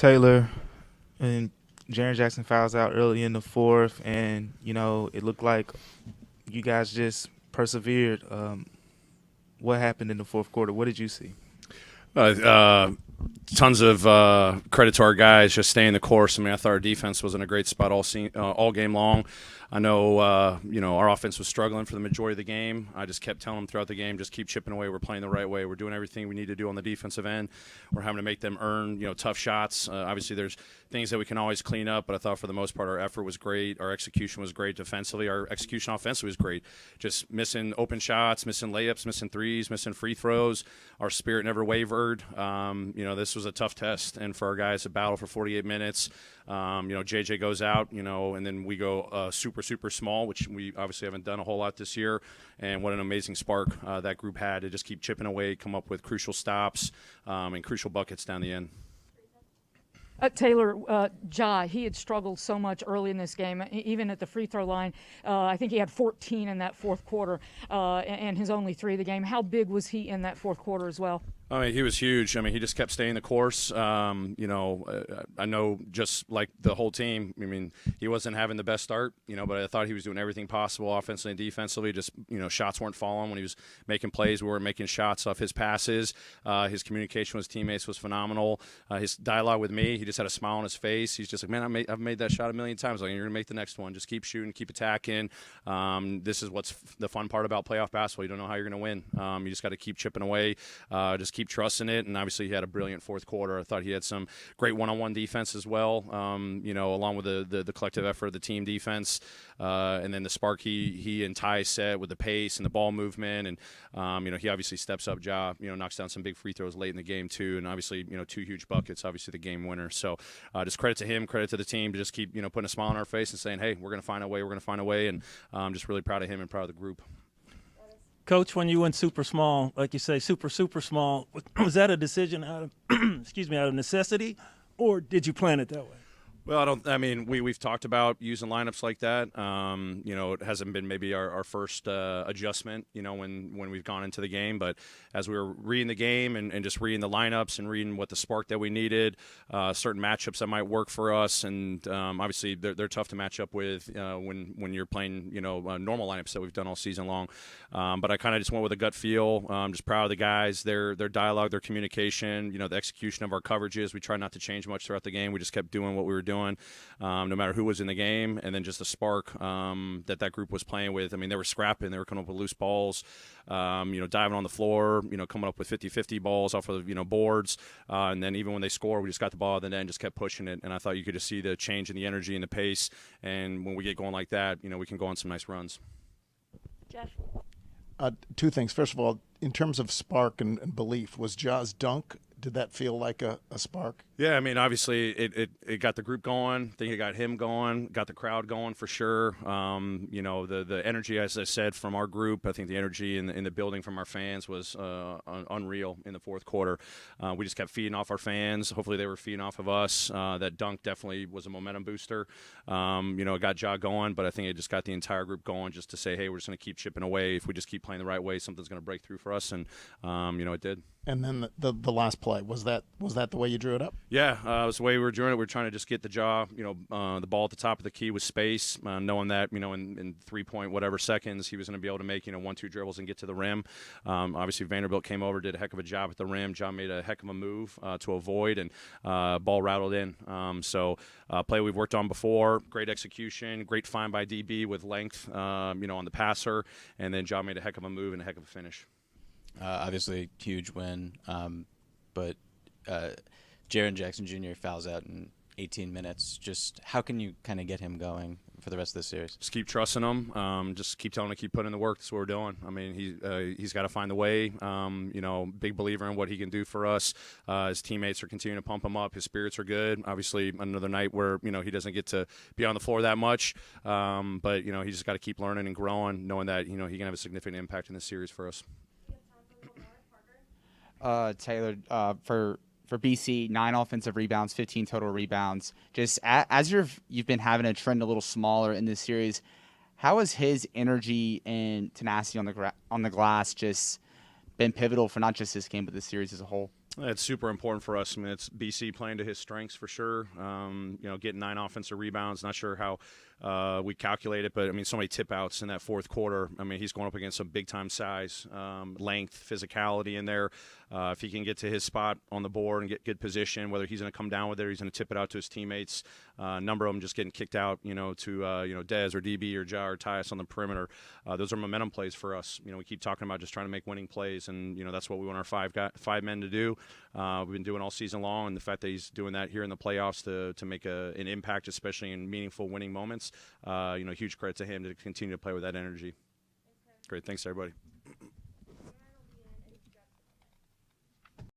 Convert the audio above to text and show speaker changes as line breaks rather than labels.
Taylor and Jaren Jackson fouls out early in the fourth, and it looked like you guys just persevered. What happened in the fourth quarter? What did you see?
Tons of credit to our guys just staying the course. I mean, I thought our defense was in a great spot all game long. I know, our offense was struggling for the majority of the game. I just kept telling them throughout the game, just keep chipping away. We're playing the right way. We're doing everything we need to do on the defensive end. We're having to make them earn, tough shots. Obviously, there's things that we can always clean up, but I thought for the most part our effort was great. Our execution was great defensively. Our execution offensively was great. Just missing open shots, missing layups, missing threes, missing free throws. Our spirit never wavered. This was a tough test, and for our guys to battle for 48 minutes. JJ goes out, and then we go super small, which we obviously haven't done a whole lot this year. And what an amazing spark that group had to just keep chipping away, come up with crucial stops and crucial buckets down the end.
Taylor, Ja, he had struggled so much early in this game, even at the free throw line. I think he had 14 in that fourth quarter and his only 3 of the game. How big was he in that fourth quarter as well?
I mean, he was huge. I mean, he just kept staying the course. I know just like the whole team, I mean, he wasn't having the best start, but I thought he was doing everything possible offensively and defensively. Just, shots weren't falling when he was making plays. We weren't making shots off his passes. His communication with his teammates was phenomenal. His dialogue with me, he just had a smile on his face. He's just like, man, I've made that shot a million times. Like, you're going to make the next one. Just keep shooting, keep attacking. This is what's the fun part about playoff basketball. You don't know how you're going to win. You just got to keep chipping away, just keep trusting it, and obviously he had a brilliant fourth quarter. I thought he had some great one-on-one defense as well, along with the collective effort of the team defense, and then the spark he and Ty set with the pace and the ball movement, and he obviously steps up. Knocks down some big free throws late in the game too, and obviously 2 huge buckets, obviously the game winner. So just credit to him, credit to the team to just keep putting a smile on our face and saying, hey, we're going to find a way, and just really proud of him and proud of the group.
Coach, when you went super small, like you say, super small, was that a decision out of out of necessity, or did you plan it that way?
Well, we've talked about using lineups like that. It hasn't been maybe our first adjustment, when we've gone into the game. But as we were reading the game and just reading the lineups and reading what the spark that we needed, certain matchups that might work for us. And obviously they're tough to match up with when you're playing, normal lineups that we've done all season long. But I kind of just went with a gut feel. Just proud of the guys, their dialogue, their communication, the execution of our coverages. We tried not to change much throughout the game. We just kept doing what we were doing. No matter who was in the game, and then just the spark that group was playing with. I mean, they were scrapping, they were coming up with loose balls, diving on the floor, coming up with 50-50 balls off of boards, and then even when they score, we just got the ball and then just kept pushing it. And I thought you could just see the change in the energy and the pace. And when we get going like that, we can go on some nice runs.
Jeff?
2 things. First of all, in terms of spark and belief, was Ja's dunk? Did that feel like a spark?
Yeah, I mean, obviously it got the group going. I think it got him going, got the crowd going for sure. The energy, as I said, from our group, I think the energy in the building from our fans was unreal in the fourth quarter. We just kept feeding off our fans. Hopefully they were feeding off of us. That dunk definitely was a momentum booster. It got Ja going, but I think it just got the entire group going just to say, hey, we're just going to keep chipping away. If we just keep playing the right way, something's going to break through for us, and it did.
And then the last play, was that the way you drew it up?
Yeah, it was the way we were doing it. We were trying to just get the the ball at the top of the key with space, knowing that, in 3 whatever seconds, he was going to be able to make, 1-2 dribbles and get to the rim. Obviously, Vanderbilt came over, did a heck of a job at the rim. John made a heck of a move to avoid, and ball rattled in. Play we've worked on before, great execution, great find by DB with length, on the passer, and then John made a heck of a move and a heck of a finish.
Obviously, huge win, but Jaren Jackson Jr. fouls out in 18 minutes. Just how can you kind of get him going for the rest of the series?
Just keep trusting him. Just keep telling him to keep putting in the work. That's what we're doing. I mean, he's got to find the way. Big believer in what he can do for us. His teammates are continuing to pump him up. His spirits are good. Obviously, another night where he doesn't get to be on the floor that much. But he just got to keep learning and growing, knowing that he can have a significant impact in this series for us.
Taylor, for BC, 9 offensive rebounds, 15 total rebounds. Just as you've been having a trend a little smaller in this series, how has his energy and tenacity on the glass just been pivotal for not just this game but this series as a whole?
It's super important for us. I mean, it's BC playing to his strengths for sure. Getting 9 offensive rebounds. Not sure how we calculate it, but I mean, so many tip outs in that fourth quarter. I mean, he's going up against some big time size, length, physicality in there. If he can get to his spot on the board and get good position, whether he's going to come down with it or he's going to tip it out to his teammates. A number of them just getting kicked out, to Dez or DB or Ja or Tyus on the perimeter. Those are momentum plays for us. We keep talking about just trying to make winning plays, and that's what we want our five men to do. We've been doing all season long, and the fact that he's doing that here in the playoffs to make an impact, especially in meaningful winning moments, huge credit to him to continue to play with that energy. Great. Thanks, everybody.